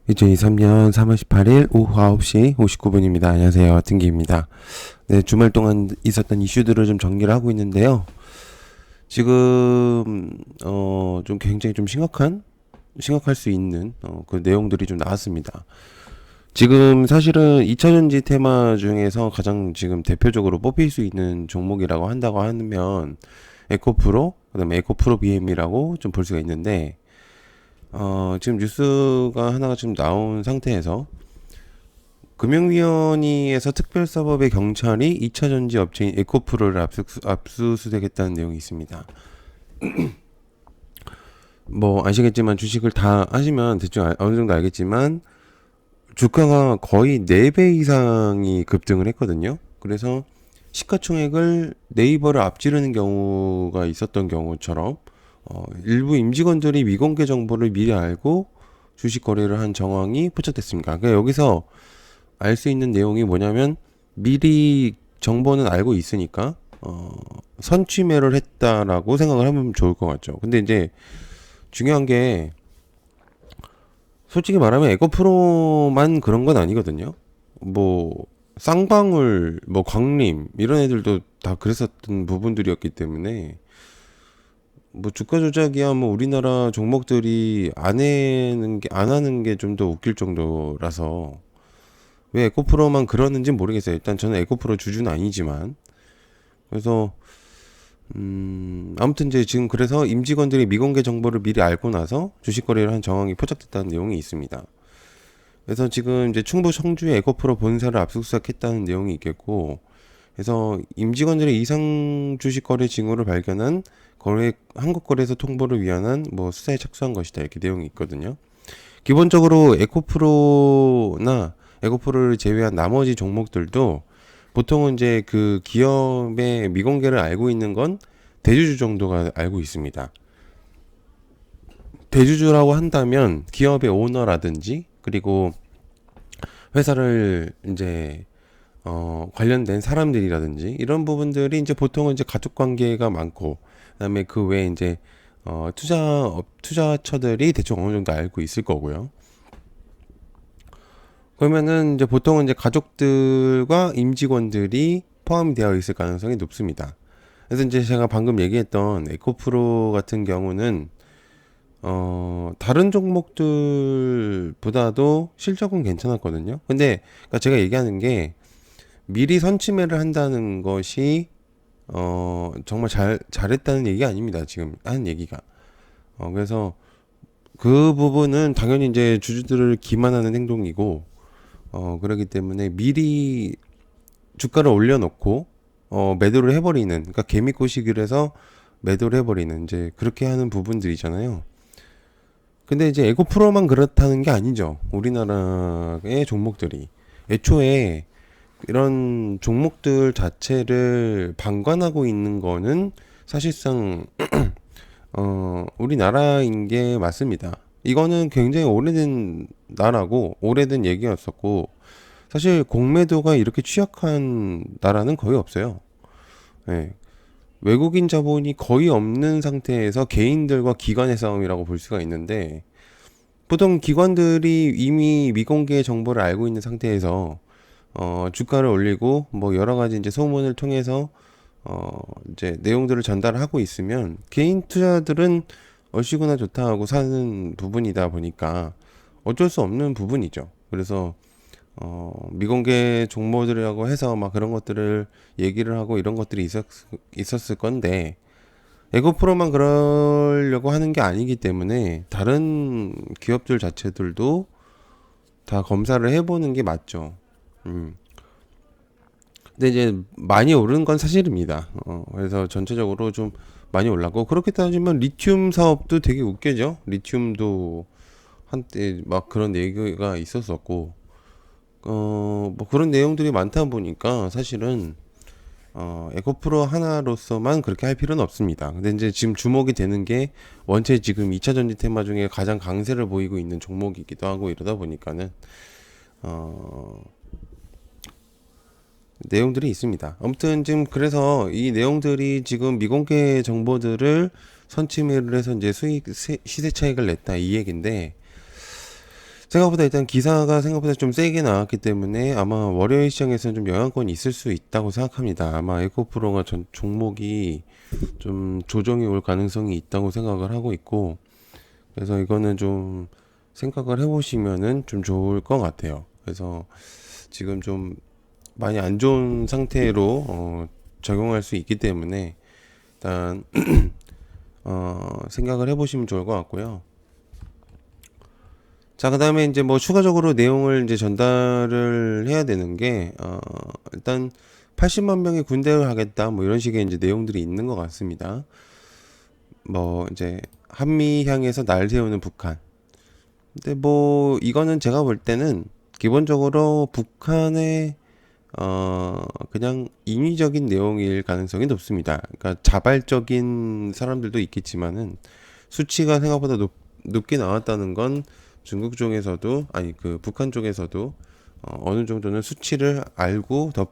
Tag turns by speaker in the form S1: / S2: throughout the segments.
S1: 2023년 3월 18일 오후 9시 59분입니다. 안녕하세요. 등기입니다. 네, 주말 동안 있었던 이슈들을 좀 정리를 하고 있는데요. 지금, 좀 굉장히 좀 심각할 수 있는, 그 내용들이 좀 나왔습니다. 지금 사실은 2차전지 테마 중에서 가장 지금 대표적으로 뽑힐 수 있는 종목이라고 한다고 하면, 에코프로, 그 다음에 에코프로 BM이라고 좀 볼 수가 있는데, 지금 뉴스가 하나가 지금 나온 상태에서 금융위원회에서 특별사법의 경찰이 2차 전지 업체인 에코프로를 압수수색했다는 내용이 있습니다. 뭐 아시겠지만 주식을 다 하시면 대충 어느 정도 알겠지만 주가가 거의 4배 이상이 급등을 했거든요. 그래서 시가총액을 네이버를 앞지르는 경우가 있었던 경우처럼 일부 임직원들이 미공개 정보를 미리 알고 주식 거래를 한 정황이 포착됐습니다. 그러니까 여기서 알 수 있는 내용이 뭐냐면 미리 정보는 알고 있으니까 선취매를 했다라고 생각을 하면 좋을 것 같죠. 근데 이제 중요한 게 솔직히 말하면 에코프로만 그런 건 아니거든요. 뭐 쌍방울, 뭐 광림 이런 애들도 다 그랬었던 부분들이었기 때문에 뭐 주가 조작이야 뭐 우리나라 종목들이 안 하는 게 좀 더 웃길 정도라서 왜 에코프로만 그러는지 모르겠어요. 일단 저는 에코프로 주주는 아니지만 그래서 아무튼 이제 지금 그래서 임직원들이 미공개 정보를 미리 알고 나서 주식 거래를 한 정황이 포착됐다는 내용이 있습니다. 그래서 지금 이제 충북 청주의 에코프로 본사를 압수수색했다는 내용이 있겠고, 그래서 임직원들의 이상 주식 거래 징후를 발견한 거래 한국거래소 통보를 위한 뭐 수사에 착수한 것이다 이렇게 내용이 있거든요. 기본적으로 에코프로나 에코프로를 제외한 나머지 종목들도 보통은 이제 그 기업의 미공개를 알고 있는 건 대주주 정도가 알고 있습니다. 대주주라고 한다면 기업의 오너라든지 그리고 회사를 이제 관련된 사람들이라든지 이런 부분들이 이제 보통은 이제 가족 관계가 많고 그다음에 그 외에 이제 투자처들이 대충 어느 정도 알고 있을 거고요. 그러면은 이제 보통은 이제 가족들과 임직원들이 포함이 되어 있을 가능성이 높습니다. 그래서 이제 제가 방금 얘기했던 에코프로 같은 경우는 다른 종목들보다도 실적은 괜찮았거든요. 근데 그러니까 제가 얘기하는 게 미리 선취매를 한다는 것이 정말 잘했다는 얘기가 아닙니다. 지금 하는 얘기가. 그래서 그 부분은 당연히 이제 주주들을 기만하는 행동이고 그러기 때문에 미리 주가를 올려놓고 매도를 해버리는 그러니까 개미꼬시기를 해서 매도를 해버리는 이제 그렇게 하는 부분들이잖아요. 근데 이제 에고프로만 그렇다는 게 아니죠. 우리나라의 종목들이 애초에 이런 종목들 자체를 방관하고 있는 거는 사실상 우리나라인 게 맞습니다. 이거는 굉장히 오래된 나라고 오래된 얘기였었고 사실 공매도가 이렇게 취약한 나라는 거의 없어요. 예. 외국인 자본이 거의 없는 상태에서 개인들과 기관의 싸움이라고 볼 수가 있는데 보통 기관들이 이미 미공개 정보를 알고 있는 상태에서 주가를 올리고 뭐 여러 가지 이제 소문을 통해서 이제 내용들을 전달하고 있으면 개인 투자들은 얼씨구나 좋다 하고 사는 부분이다 보니까 어쩔 수 없는 부분이죠. 그래서 미공개 정보들이라고 해서 막 그런 것들을 얘기를 하고 이런 것들이 있었을 건데 에고프로만 그러려고 하는 게 아니기 때문에 다른 기업들 자체들도 다 검사를 해보는 게 맞죠. 음. 근데 이제 많이 오른 건 사실입니다. 그래서 전체적으로 좀 많이 올랐고 그렇게 따지면 리튬 사업도 되게 웃겨죠. 리튬도 한때 막 그런 얘기가 있었었고 뭐 그런 내용들이 많다 보니까 사실은 에코프로 하나로서만 그렇게 할 필요는 없습니다. 근데 이제 지금 주목이 되는 게 원체 지금 2차 전지 테마 중에 가장 강세를 보이고 있는 종목이기도 하고 이러다 보니까는 어, 내용들이 있습니다. 아무튼 지금 그래서 이 내용들이 지금 미공개 정보들을 선취매를 해서 이제 시세 차익을 냈다 이 얘긴데 생각보다 일단 기사가 생각보다 좀 세게 나왔기 때문에 아마 월요일 시장에서는 좀 영향권이 있을 수 있다고 생각합니다. 아마 에코프로가 전 종목이 좀 조정이 올 가능성이 있다고 생각을 하고 있고, 그래서 이거는 좀 생각을 해보시면은 좀 좋을 것 같아요. 그래서 지금 좀 많이 안 좋은 상태로 적용할 수 있기 때문에 일단 생각을 해보시면 좋을 것 같고요. 자, 그 다음에 이제 뭐 추가적으로 내용을 이제 전달을 해야 되는 게, 일단 80만 명이 군대를 가겠다, 뭐 이런 식의 이제 내용들이 있는 것 같습니다. 뭐 이제 한미 향해서 날 세우는 북한. 근데 뭐 이거는 제가 볼 때는 기본적으로 북한의 그냥 인위적인 내용일 가능성이 높습니다. 그러니까 자발적인 사람들도 있겠지만은 수치가 생각보다 높게 나왔다는 건 중국 쪽에서도 아니 그 북한 쪽에서도 어느 정도는 수치를 알고 더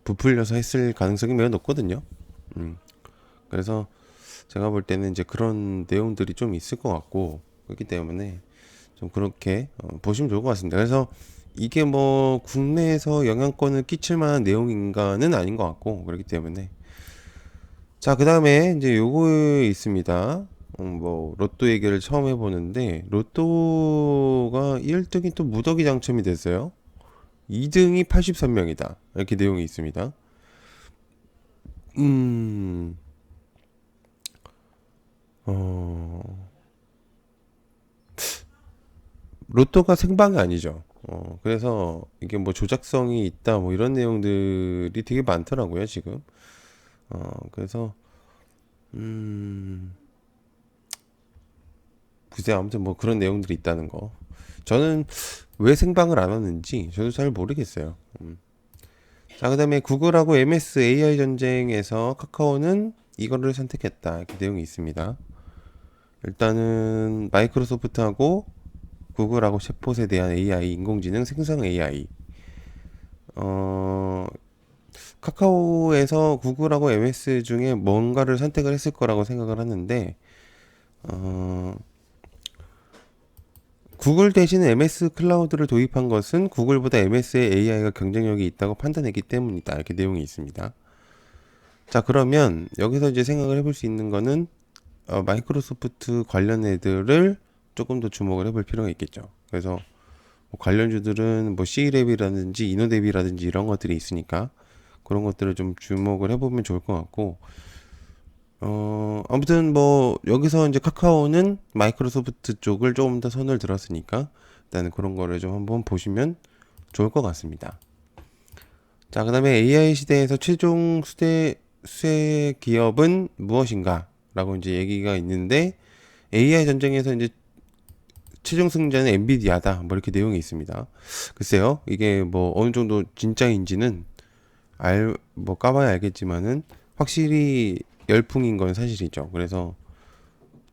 S1: 부풀려서 했을 가능성이 매우 높거든요. 음. 그래서 제가 볼 때는 이제 그런 내용들이 좀 있을 것 같고 그렇기 때문에 좀 그렇게 보시면 좋을 것 같습니다. 그래서 이게 뭐 국내에서 영향권을 끼칠 만한 내용인가는 아닌 것 같고 그렇기 때문에 자, 그 다음에 이제 요거 있습니다. 뭐 로또 얘기를 처음 해보는데 로또가 1등이 또 무더기 당첨이 됐어요. 2등이 83명이다. 이렇게 내용이 있습니다. 음, 어, 로또가 생방이 아니죠. 그래서 이게 뭐 조작성이 있다 뭐 이런 내용들이 되게 많더라고요, 지금. 그래서 음, 글쎄 아무튼 뭐 그런 내용들이 있다는 거. 저는 왜 생방을 안 하는지 저도 잘 모르겠어요. 자, 그다음에 구글하고 MS AI 전쟁에서 카카오는 이거를 선택했다. 이렇게 내용이 있습니다. 일단은 마이크로소프트하고 구글하고 챗봇에 대한 AI 인공지능 생성 AI 어 카카오에서 구글하고 MS 중에 뭔가를 선택을 했을 거라고 생각을 하는데 어 구글 대신 MS 클라우드를 도입한 것은 구글보다 MS의 AI가 경쟁력이 있다고 판단했기 때문이다. 이렇게 내용이 있습니다. 자, 그러면 여기서 이제 생각을 해볼 수 있는 거는 마이크로소프트 관련 애들을 조금 더 주목을 해볼 필요가 있겠죠. 그래서 뭐 관련주들은 뭐 C랩이라든지 이노뎁이라든지 이런 것들이 있으니까 그런 것들을 좀 주목을 해보면 좋을 것 같고 아무튼 뭐 여기서 이제 카카오는 마이크로소프트 쪽을 조금 더 선을 들었으니까 일단 그런 거를 좀 한번 보시면 좋을 것 같습니다. 자, 그다음에 AI 시대에서 최종 수혜 기업은 무엇인가? 라고 이제 얘기가 있는데 AI 전쟁에서 이제 최종 승자는 엔비디아다. 뭐 이렇게 내용이 있습니다. 글쎄요. 이게 뭐 어느 정도 진짜인지는 뭐 까봐야 알겠지만은 확실히 열풍인 건 사실이죠. 그래서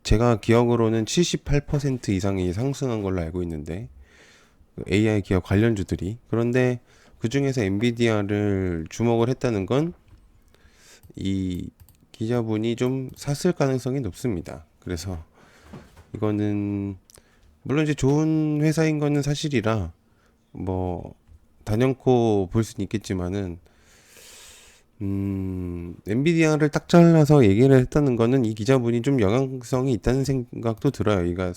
S1: 제가 기억으로는 78% 이상이 상승한 걸로 알고 있는데 그 AI 기업 관련주들이 그런데 그 중에서 엔비디아를 주목을 했다는 건 이 기자분이 좀 샀을 가능성이 높습니다. 그래서 이거는 물론 이제 좋은 회사인 거는 사실이라 뭐 단연코 볼 수는 있겠지만은 엔비디아를 딱 잘라서 얘기를 했다는 거는 이 기자분이 좀 영향성이 있다는 생각도 들어요. 그러니까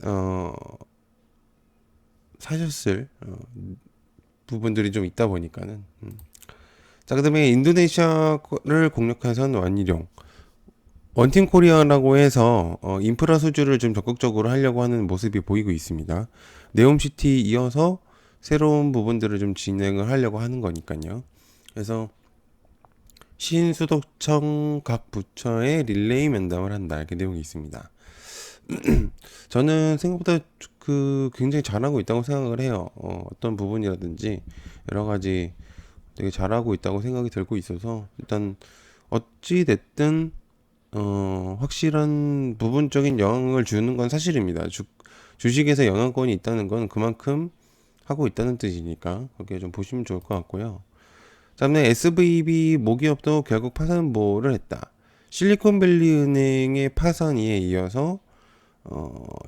S1: 어, 사셨을 부분들이 좀 있다 보니까는. 자, 그다음에 인도네시아를 공략해선 완일용. 원팀 코리아라고 해서 인프라 수주를 좀 적극적으로 하려고 하는 모습이 보이고 있습니다. 네옴시티 이어서 새로운 부분들을 좀 진행을 하려고 하는 거니까요. 그래서 신수도청 각 부처에 릴레이 면담을 한다 이렇게 내용이 있습니다. 저는 생각보다 그 굉장히 잘하고 있다고 생각을 해요. 어떤 부분이라든지 여러 가지 되게 잘하고 있다고 생각이 들고 있어서 일단 어찌 됐든 확실한 부분적인 영향을 주는 건 사실입니다. 주식에서 영향권이 있다는 건 그만큼 하고 있다는 뜻이니까 그렇게 좀 보시면 좋을 것 같고요. 다음에 SVB 모기업도 결국 파산보를 했다. 실리콘밸리 은행의 파산에 이어서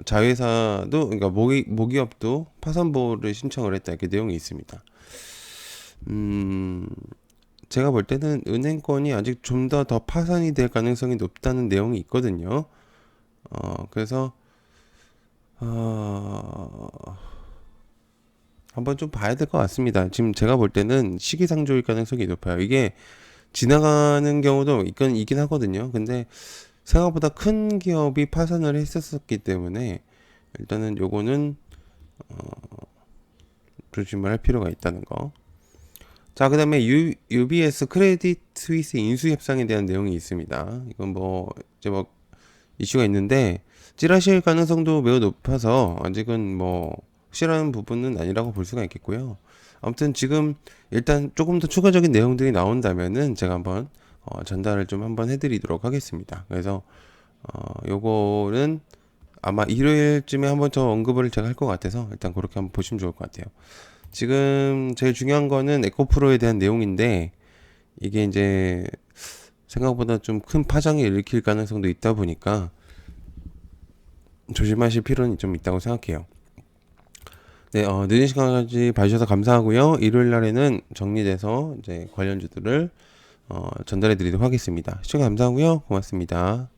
S1: 자회사도, 그러니까 모기업도 파산 보호를 신청을 했다, 이렇게 내용이 있습니다. 음, 제가 볼 때는 은행권이 아직 좀 더 파산이 될 가능성이 높다는 내용이 있거든요. 그래서 어, 한번 좀 봐야 될 것 같습니다. 지금 제가 볼 때는 시기상조일 가능성이 높아요. 이게 지나가는 경우도 있긴 하거든요. 근데 생각보다 큰 기업이 파산을 했었기 때문에 일단은 요거는 조심을 할 필요가 있다는 거. 자, 그 다음에 UBS 크레딧 스위스 인수 협상에 대한 내용이 있습니다. 이건 뭐 이제 뭐 이슈가 있는데 찌라실 가능성도 매우 높아서 아직은 뭐 확실한 부분은 아니라고 볼 수가 있겠고요. 아무튼 지금 일단 조금 더 추가적인 내용들이 나온다면은 제가 한번 전달을 좀 한번 해드리도록 하겠습니다. 그래서 요거는 아마 일요일쯤에 한번 더 언급을 제가 할 것 같아서 일단 그렇게 한번 보시면 좋을 것 같아요. 지금 제일 중요한 거는 에코프로에 대한 내용인데 이게 이제 생각보다 좀 큰 파장을 일으킬 가능성도 있다 보니까 조심하실 필요는 좀 있다고 생각해요. 네, 늦은 시간까지 봐주셔서 감사하고요. 일요일 날에는 정리돼서 이제 관련주들을 전달해 드리도록 하겠습니다. 시청 감사하고요. 고맙습니다.